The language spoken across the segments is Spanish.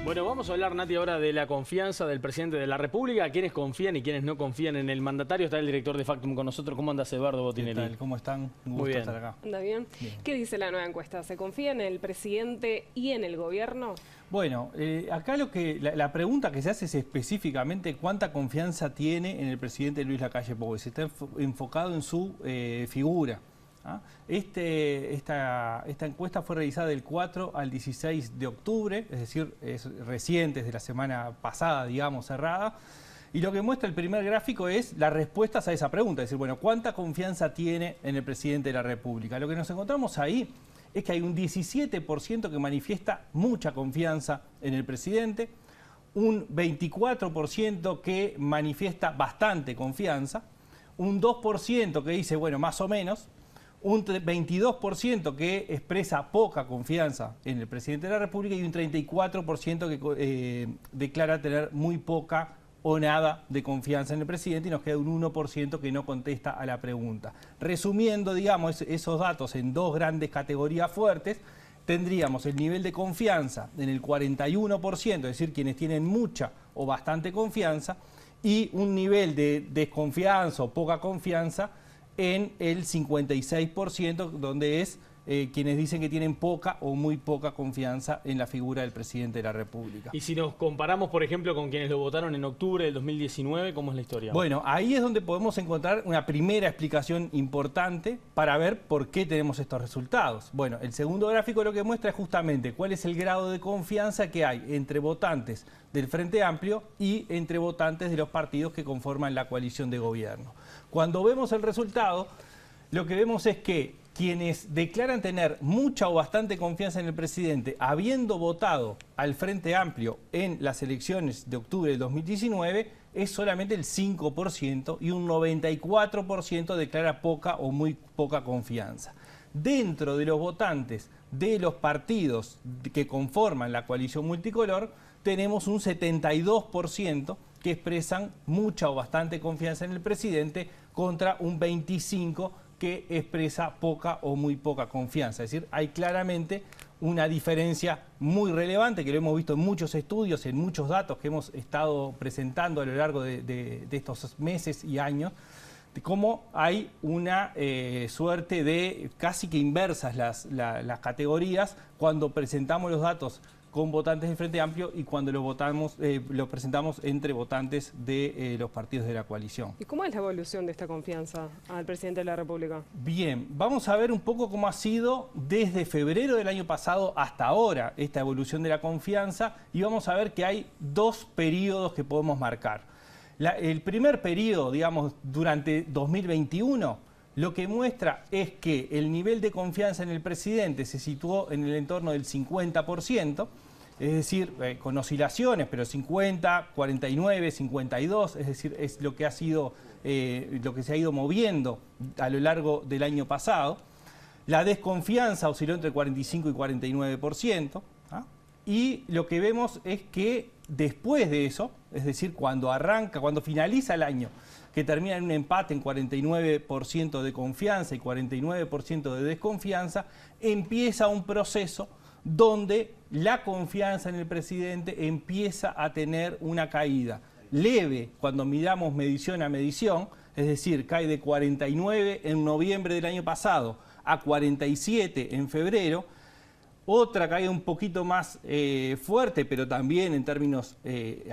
Bueno, vamos a hablar, Nati, ahora de la confianza del presidente de la República, quiénes confían y quiénes no confían en el mandatario. Está el director de Factum con nosotros. ¿Cómo andas, Eduardo Botinelli? ¿Qué tal? ¿Cómo están? Un gusto estar acá. ¿Anda bien? ¿Qué dice la nueva encuesta? ¿Se confía en el presidente y en el gobierno? Bueno, acá la pregunta que se hace es específicamente cuánta confianza tiene en el presidente Luis Lacalle Pou. Se está enfocado en su figura. ¿Ah? Esta encuesta fue realizada del 4 al 16 de octubre, es decir, es reciente, es de la semana pasada, digamos, cerrada. Y lo que muestra el primer gráfico es las respuestas a esa pregunta, es decir, bueno, ¿cuánta confianza tiene en el presidente de la República? Lo que nos encontramos ahí es que hay un 17% que manifiesta mucha confianza en el presidente, un 24% que manifiesta bastante confianza, un 2% que dice, bueno, más o menos, un 22% que expresa poca confianza en el presidente de la República y un 34% que declara tener muy poca o nada de confianza en el presidente, y nos queda un 1% que no contesta a la pregunta. Resumiendo, digamos, esos datos en dos grandes categorías fuertes, tendríamos el nivel de confianza en el 41%, es decir, quienes tienen mucha o bastante confianza, y un nivel de desconfianza o poca confianza en el 56%, donde es quienes dicen que tienen poca o muy poca confianza en la figura del presidente de la República. Y si nos comparamos, por ejemplo, con quienes lo votaron en octubre del 2019, ¿cómo es la historia? Bueno, ahí es donde podemos encontrar una primera explicación importante para ver por qué tenemos estos resultados. Bueno, el segundo gráfico lo que muestra es justamente cuál es el grado de confianza que hay entre votantes del Frente Amplio y entre votantes de los partidos que conforman la coalición de gobierno. Cuando vemos el resultado, lo que vemos es que quienes declaran tener mucha o bastante confianza en el presidente, habiendo votado al Frente Amplio en las elecciones de octubre del 2019, es solamente el 5% y un 94% declara poca o muy poca confianza. Dentro de los votantes de los partidos que conforman la coalición multicolor, tenemos un 72% que expresan mucha o bastante confianza en el presidente contra un 25% que expresa poca o muy poca confianza. Es decir, hay claramente una diferencia muy relevante que lo hemos visto en muchos estudios, en muchos datos que hemos estado presentando a lo largo de estos meses y años, de cómo hay una suerte de casi que inversas las categorías cuando presentamos los datos con votantes del Frente Amplio y cuando lo presentamos entre votantes de los partidos de la coalición. ¿Y cómo es la evolución de esta confianza al presidente de la República? Bien, vamos a ver un poco cómo ha sido desde febrero del año pasado hasta ahora esta evolución de la confianza, y vamos a ver que hay dos periodos que podemos marcar. El primer periodo, digamos, durante 2021, lo que muestra es que el nivel de confianza en el presidente se situó en el entorno del 50%, es decir, con oscilaciones, pero 50, 49, 52, es decir, es lo que ha sido, lo que se ha ido moviendo a lo largo del año pasado. La desconfianza osciló entre 45 y 49%, ¿ah? Y lo que vemos es que después de eso, es decir, cuando finaliza el año, que termina en un empate en 49% de confianza y 49% de desconfianza, empieza un proceso donde la confianza en el presidente empieza a tener una caída leve cuando miramos medición a medición, es decir, cae de 49 en noviembre del año pasado a 47 en febrero. Otra caída un poquito más fuerte, pero también en términos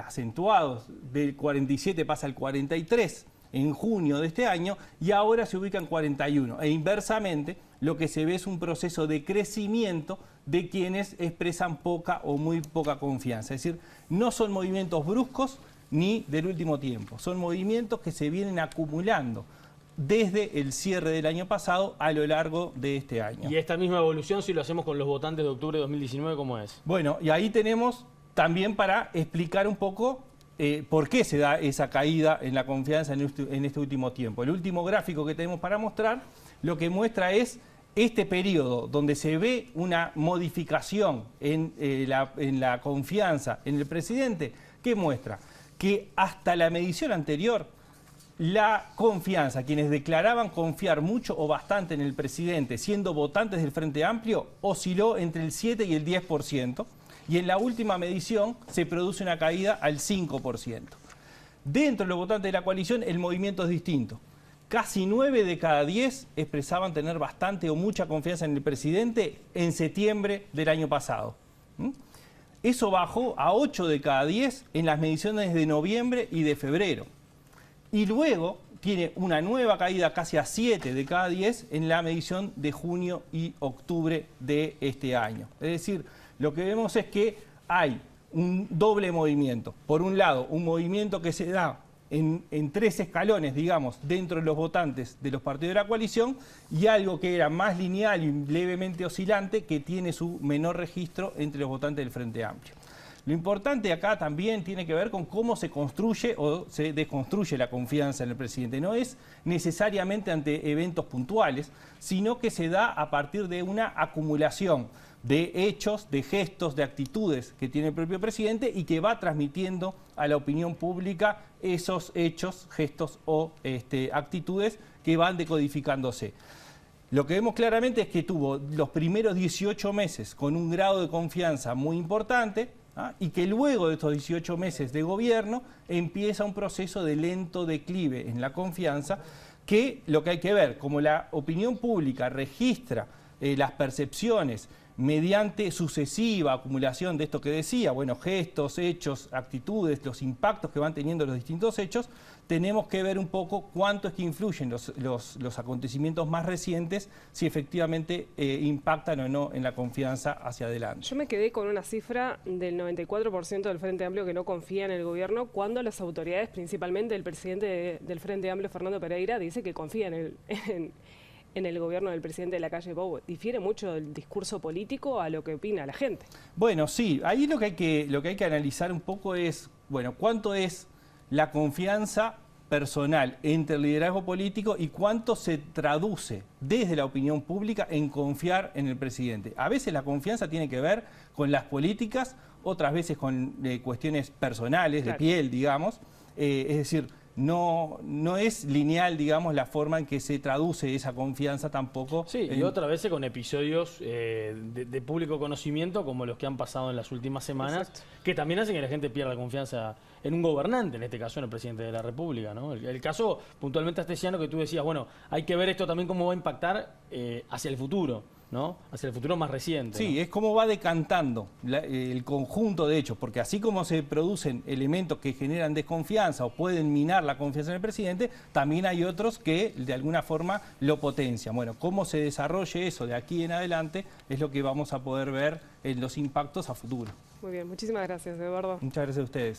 acentuados, del 47 pasa al 43 en junio de este año, y ahora se ubica en 41. E inversamente, lo que se ve es un proceso de crecimiento de quienes expresan poca o muy poca confianza. Es decir, no son movimientos bruscos ni del último tiempo, son movimientos que se vienen acumulando desde el cierre del año pasado a lo largo de este año. ¿Y esta misma evolución, si lo hacemos con los votantes de octubre de 2019, cómo es? Bueno, y ahí tenemos también para explicar un poco por qué se da esa caída en la confianza en este último tiempo. El último gráfico que tenemos para mostrar, lo que muestra es este periodo donde se ve una modificación en la confianza en el presidente, que muestra que hasta la medición anterior, la confianza, quienes declaraban confiar mucho o bastante en el presidente, siendo votantes del Frente Amplio, osciló entre el 7 y el 10%, y en la última medición se produce una caída al 5%. Dentro de los votantes de la coalición el movimiento es distinto. Casi 9 de cada 10 expresaban tener bastante o mucha confianza en el presidente en septiembre del año pasado. Eso bajó a 8 de cada 10 en las mediciones de noviembre y de febrero. Y luego tiene una nueva caída casi a 7 de cada 10 en la medición de junio y octubre de este año. Es decir, lo que vemos es que hay un doble movimiento. Por un lado, un movimiento que se da en 3 escalones, digamos, dentro de los votantes de los partidos de la coalición, y algo que era más lineal y levemente oscilante, que tiene su menor registro entre los votantes del Frente Amplio. Lo importante acá también tiene que ver con cómo se construye o se desconstruye la confianza en el presidente. No es necesariamente ante eventos puntuales, sino que se da a partir de una acumulación de hechos, de gestos, de actitudes que tiene el propio presidente y que va transmitiendo a la opinión pública esos hechos, gestos o actitudes que van decodificándose. Lo que vemos claramente es que tuvo los primeros 18 meses con un grado de confianza muy importante, y que luego de estos 18 meses de gobierno empieza un proceso de lento declive en la confianza, que lo que hay que ver, como la opinión pública registra las percepciones mediante sucesiva acumulación de esto que decía, bueno, gestos, hechos, actitudes, los impactos que van teniendo los distintos hechos, tenemos que ver un poco cuánto es que influyen los acontecimientos más recientes, si efectivamente impactan o no en la confianza hacia adelante. Yo me quedé con una cifra del 94% del Frente Amplio que no confía en el gobierno, cuando las autoridades, principalmente el presidente del Frente Amplio, Fernando Pereira, dice que confía en el gobierno del presidente de la calle Pou. ¿Difiere mucho del discurso político a lo que opina la gente? Bueno, sí, ahí lo que hay que analizar un poco es, bueno, cuánto es la confianza personal entre el liderazgo político y cuánto se traduce desde la opinión pública en confiar en el presidente. A veces la confianza tiene que ver con las políticas, otras veces con cuestiones personales, claro, de piel, digamos. Es decir, no es lineal, digamos, la forma en que se traduce esa confianza tampoco. Sí, y otras veces con episodios de público conocimiento como los que han pasado en las últimas semanas. Exacto. Que también hacen que la gente pierda confianza en un gobernante, en este caso en el presidente de la República, ¿no? El caso puntualmente astesiano, que tú decías, bueno, hay que ver esto también cómo va a impactar hacia el futuro, ¿no? Hacia el futuro más reciente. Sí, ¿no? Es cómo va decantando el conjunto de hechos, porque así como se producen elementos que generan desconfianza o pueden minar la confianza en el presidente, también hay otros que de alguna forma lo potencian. Bueno, cómo se desarrolle eso de aquí en adelante es lo que vamos a poder ver en los impactos a futuro. Muy bien, muchísimas gracias, Eduardo. Muchas gracias a ustedes.